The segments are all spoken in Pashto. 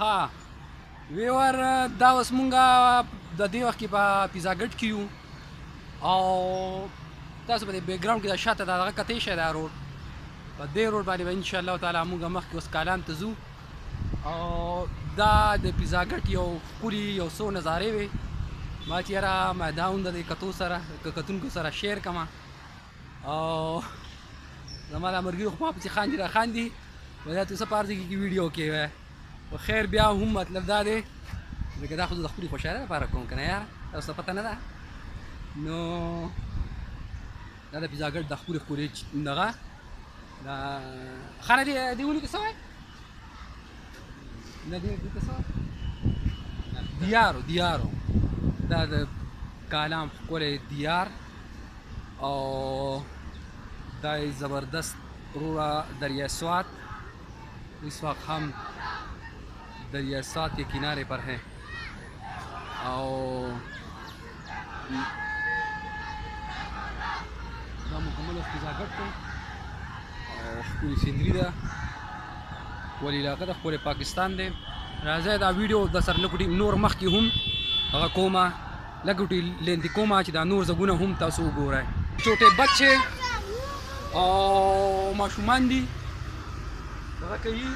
ها ویور دا اوس مونږه د دې وخت کې په پیزا ګټ کې یو او تاسو په دې بیک ګراوند کې د شاته دغه کتې شی دا روډ په دې روډ باندې به انشاءالله تعالی مونږ مخکې اوس کالام ته ځو او دا د پیزا ګټ یو ښکلي یو څو نظارې وې ما چې یاره ما دا هم د دې کتونکو سره شیر کړمه او زما دا ملګري خو ما پسې خاندي را خاندي دا ته څه پارځي کې ویډیو کې وی خو خیر بیا هم مطلب دا دی ځکه دا خو زه د خپلې خوشحالۍ لپاره کوم که نه یاره تاسو ته پته نه ده نو دا د پیزا ګټ د ښکلې دغه دا خانه دې ولیکې څه وایي نه دې ته څه دیارو دا د کالام ښکلی دیار او دا زبردست روره دریائے سوات اس وقت ہم دریائے سوات کے کنارے پر ہیں اور دا مکمل پیزا ګټ دی او ښکلې سیندري ده ولې علاقه د ښکلی پاکستان دی راځئ دا ویډیو د سره لږ نور مخکې هم هغه کومه لږ لیندې کومه چې دا نور ځایونه هم تاسو وګورئ چوټې بچې او ماشومان دي دغه کوي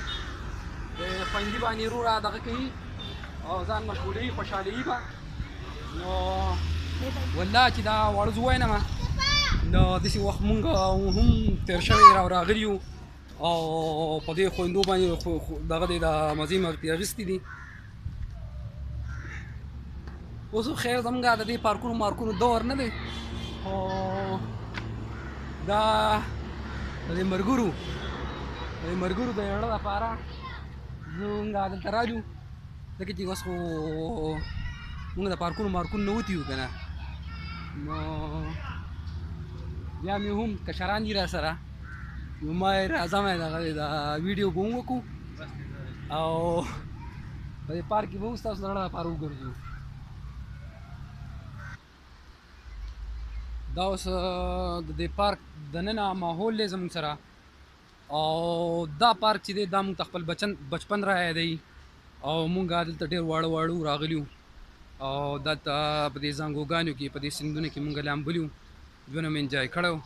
د خویندې باندې وروره دغه کوي او ځان مشغولوي خوشحالوي به نو والله چې دا واړه زه ووایم نو داسې وخت مونږ هم تېر شوی راغلي یو او په دې خویندو باندې دغه دی د مزې مرتې اخیستي دي اوس خیر زموږ د دې پارکونو مارکونو دور نه دی خو دا د دې ملګرو د یړه لپاره زموږ دلته راجو ځکه چې اوس خو موږ د پارکونو مارکونو نه وتي یو که نه نو بیا مې هم کشران دي را سره نو ما یې راځم دغه د ویډیو به هم وکړو او په دې پارک کې به اوس تاسو د یړه لپاره وګرځو دا اوس د دې پارک دننه ماحول دی زموږ سره او دا پارک چې دی دا موږ ته خپل بچپن را یادوي او موږ دلته ډېر واړه راغلي یو او دلته په دې زانګوګانو کې په دې سیندونو کې موږ لامبلي یو ژوند مې انجوای کړی و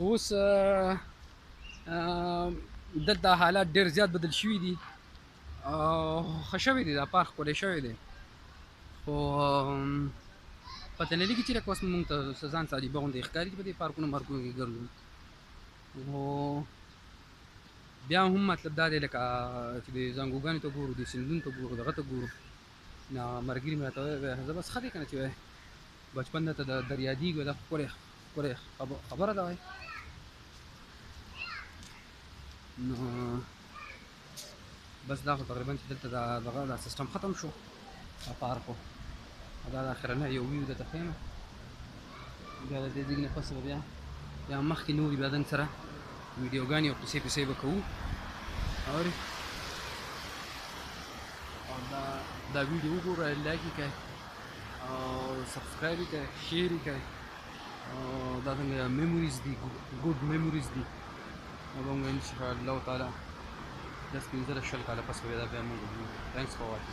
اوس دلته حالات ډېر زیات بدل شوي دي او ښه شوی دی دا پارک ښکلی شوی دی خو پته نه لګي چې لکه اوس مونږ ته ځان څه عجیبه غوندې ښکاري چې په دې پارکونو مارکونو کې ګرځو خو بیا هم مطلب دا دی لکه چې د زانګوګانو ته ګورو د سیندونو ته ګورو دغه ته ګورو نه ملګري مې راته وویل زه بس ښه دی که نه چې وایي بچپن دلته د دریادېږي دا ښکلی خبره ده وایي نو بس دا خو تقریبا چې دلته دغه دا سیسټم ختم شو دا پارکو دا د اخرنه یو ویو درته ښیم بیا د دې ځای نه پس به بیا مخکې نورې بیا دنګ سره ویډیوګانې او کیسې به کوو اورې او دا ویډیو وګورئ لایک یې کړئ او سبسکرایب یې کړئ شیر یې کړئ او دا څنګه میموریز دي ګوډ میموریز دي او به موږ انشاءالله تعالی 10-15 کاله پس به دا بیا موږ وګورو تھینکس فار واچینګ